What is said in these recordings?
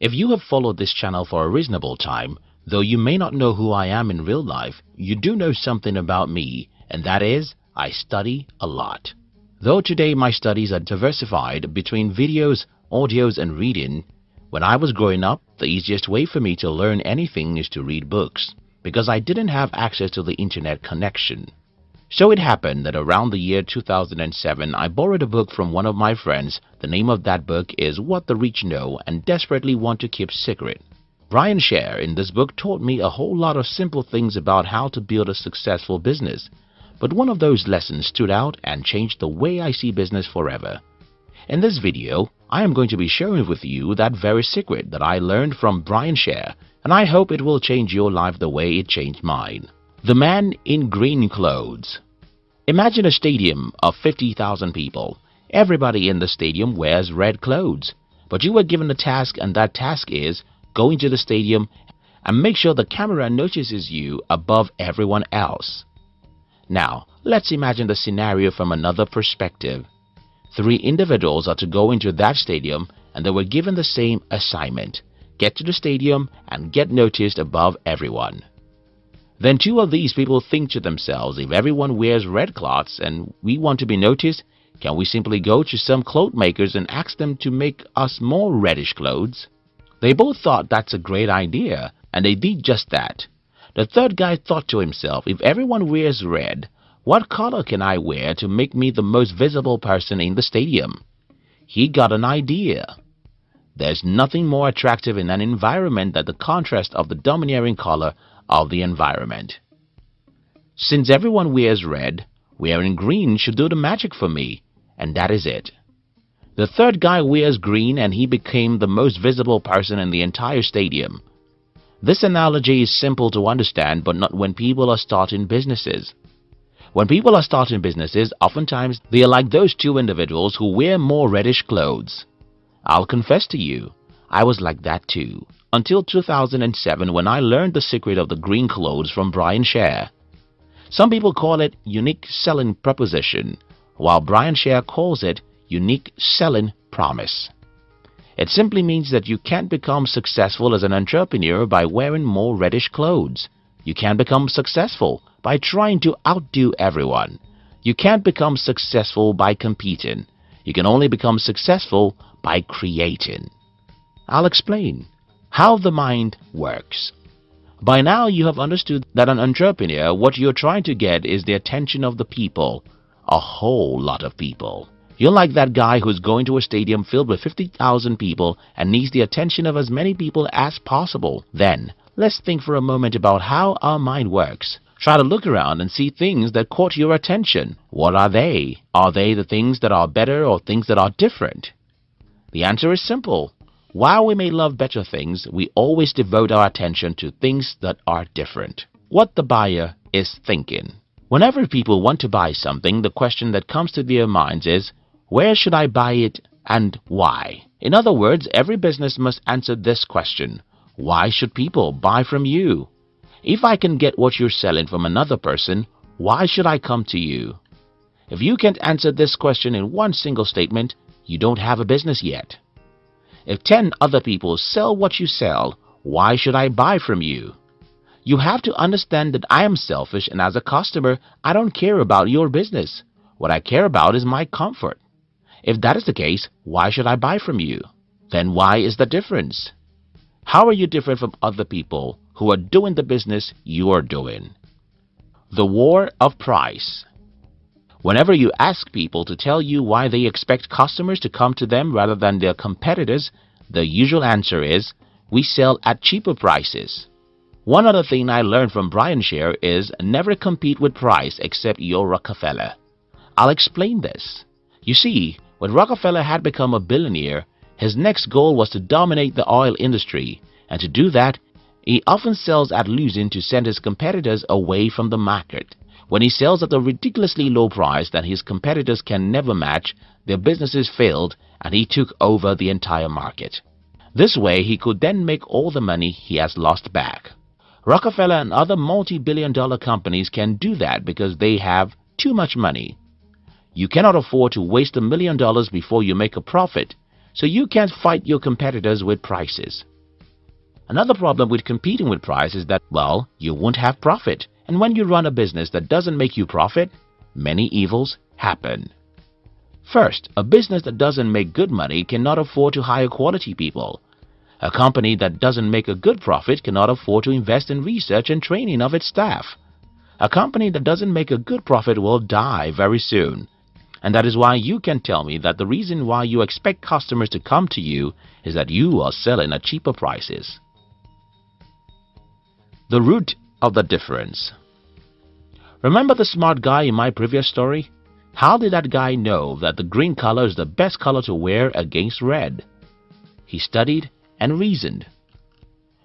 If you have followed this channel for a reasonable time, though you may not know who I am in real life, you do know something about me, and that is, I study a lot. Though today my studies are diversified between videos, audios and reading, when I was growing up, the easiest way for me to learn anything is to read books, because I didn't have access to the internet connection. So it happened that around the year 2007, I borrowed a book from one of my friends. The name of that book is What the Rich Know and Desperately Want to Keep Secret. Brian Scher in this book taught me a whole lot of simple things about how to build a successful business. But one of those lessons stood out and changed the way I see business forever. In this video, I am going to be sharing with you that very secret that I learned from Brian Scher, and I hope it will change your life the way it changed mine. The man in green clothes. Imagine a stadium of 50,000 people. Everybody in the stadium wears red clothes, but you were given a task, and that task is go into the stadium and make sure the camera notices you above everyone else. Now, let's imagine the scenario from another perspective. 3 individuals are to go into that stadium and they were given the same assignment. Get to the stadium and get noticed above everyone. Then 2 of these people think to themselves, if everyone wears red cloths and we want to be noticed, can we simply go to some cloth makers and ask them to make us more reddish clothes? They both thought that's a great idea, and they did just that. The third guy thought to himself, if everyone wears red, what color can I wear to make me the most visible person in the stadium? He got an idea. There's nothing more attractive in an environment than the contrast of the domineering color of the environment. Since everyone wears red, wearing green should do the magic for me, and that is it. The third guy wears green and he became the most visible person in the entire stadium. This analogy is simple to understand, but not when people are starting businesses. When people are starting businesses, oftentimes they are like those 2 individuals who wear more reddish clothes. I'll confess to you, I was like that too, until 2007 when I learned the secret of the green clothes from Brian Scher. Some people call it unique selling proposition, while Brian Scher calls it unique selling promise. It simply means that you can't become successful as an entrepreneur by wearing more reddish clothes. You can't become successful by trying to outdo everyone. You can't become successful by competing. You can only become successful by creating. I'll explain how the mind works. By now you have understood that an entrepreneur, what you're trying to get is the attention of the people, a whole lot of people. You're like that guy who's going to a stadium filled with 50,000 people and needs the attention of as many people as possible. Then, let's think for a moment about how our mind works. Try to look around and see things that caught your attention. What are they? Are they the things that are better or things that are different? The answer is simple. While we may love better things, we always devote our attention to things that are different. What the buyer is thinking. Whenever people want to buy something, the question that comes to their minds is, where should I buy it and why? In other words, every business must answer this question. Why should people buy from you? If I can get what you're selling from another person, why should I come to you? If you can't answer this question in one single statement, you don't have a business yet. If 10 other people sell what you sell, why should I buy from you? You have to understand that I am selfish, and as a customer, I don't care about your business. What I care about is my comfort. If that is the case, why should I buy from you? Then why is the difference? How are you different from other people who are doing the business you are doing? The war of price. Whenever you ask people to tell you why they expect customers to come to them rather than their competitors, the usual answer is, we sell at cheaper prices. One other thing I learned from Brian Scher is never compete with price except you're Rockefeller. I'll explain this. You see, when Rockefeller had become a billionaire, his next goal was to dominate the oil industry, and to do that, he often sells at losing to send his competitors away from the market. When he sells at a ridiculously low price that his competitors can never match, their businesses failed and he took over the entire market. This way he could then make all the money he has lost back. Rockefeller and other multi-billion-dollar companies can do that because they have too much money. You cannot afford to waste $1 million before you make a profit, so you can't fight your competitors with prices. Another problem with competing with price is that, well, you won't have profit. And when you run a business that doesn't make you profit, many evils happen. First, a business that doesn't make good money cannot afford to hire quality people. A company that doesn't make a good profit cannot afford to invest in research and training of its staff. A company that doesn't make a good profit will die very soon. And that is why you can tell me that the reason why you expect customers to come to you is that you are selling at cheaper prices. The root of the difference. Remember the smart guy in my previous story? How did that guy know that the green color is the best color to wear against red? He studied and reasoned.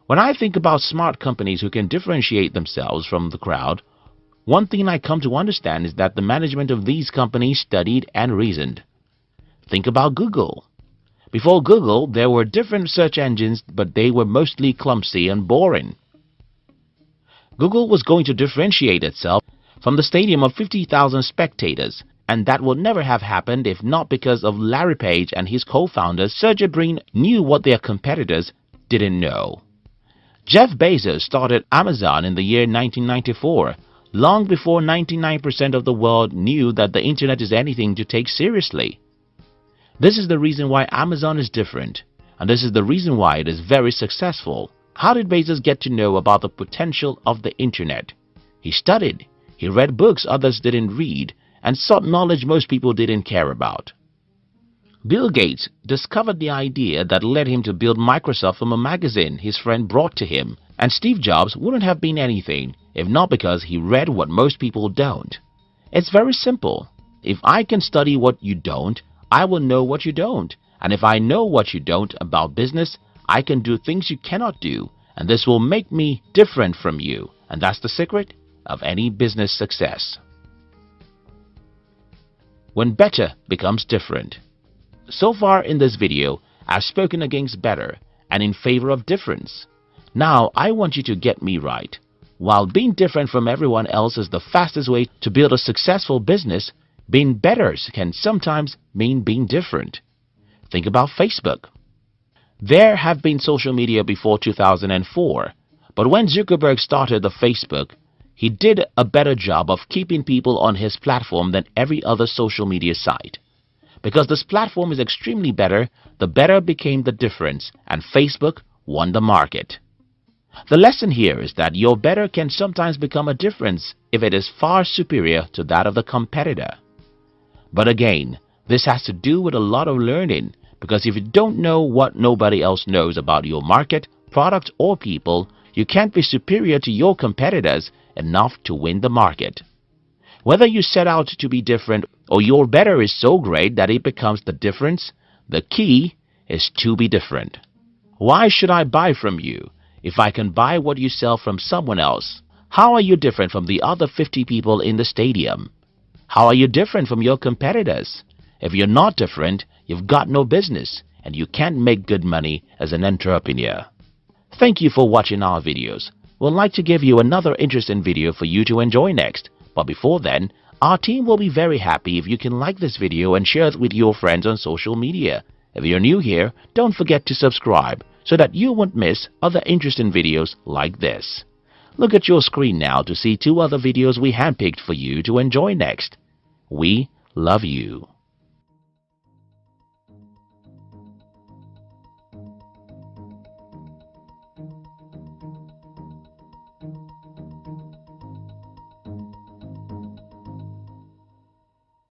When I think about smart companies who can differentiate themselves from the crowd, one thing I come to understand is that the management of these companies studied and reasoned. Think about Google. Before Google, there were different search engines, but they were mostly clumsy and boring. Google was going to differentiate itself from the stadium of 50,000 spectators, and that would never have happened if not because of Larry Page and his co-founder Sergey Brin knew what their competitors didn't know. Jeff Bezos started Amazon in the year 1994, long before 99% of the world knew that the internet is anything to take seriously. This is the reason why Amazon is different, and this is the reason why it is very successful. How did Bezos get to know about the potential of the internet? He studied, he read books others didn't read, and sought knowledge most people didn't care about. Bill Gates discovered the idea that led him to build Microsoft from a magazine his friend brought to him, and Steve Jobs wouldn't have been anything if not because he read what most people don't. It's very simple. If I can study what you don't, I will know what you don't, and if I know what you don't about business, I can do things you cannot do, and this will make me different from you, and that's the secret of any business success. When better becomes different. So far in this video, I've spoken against better and in favor of difference. Now I want you to get me right. While being different from everyone else is the fastest way to build a successful business, being better can sometimes mean being different. Think about Facebook. There have been social media before 2004, but when Zuckerberg started the Facebook, he did a better job of keeping people on his platform than every other social media site. Because this platform is extremely better, the better became the difference, and Facebook won the market. The lesson here is that your better can sometimes become a difference if it is far superior to that of the competitor. But again, this has to do with a lot of learning, because if you don't know what nobody else knows about your market, product, or people, you can't be superior to your competitors enough to win the market. Whether you set out to be different or your better is so great that it becomes the difference, the key is to be different. Why should I buy from you if I can buy what you sell from someone else? How are you different from the other 50 people in the stadium? How are you different from your competitors? If you're not different, you've got no business and you can't make good money as an entrepreneur. Thank you for watching our videos. We'd like to give you another interesting video for you to enjoy next. But before then, our team will be very happy if you can like this video and share it with your friends on social media. If you're new here, don't forget to subscribe so that you won't miss other interesting videos like this. Look at your screen now to see 2 other videos we handpicked for you to enjoy next. We love you.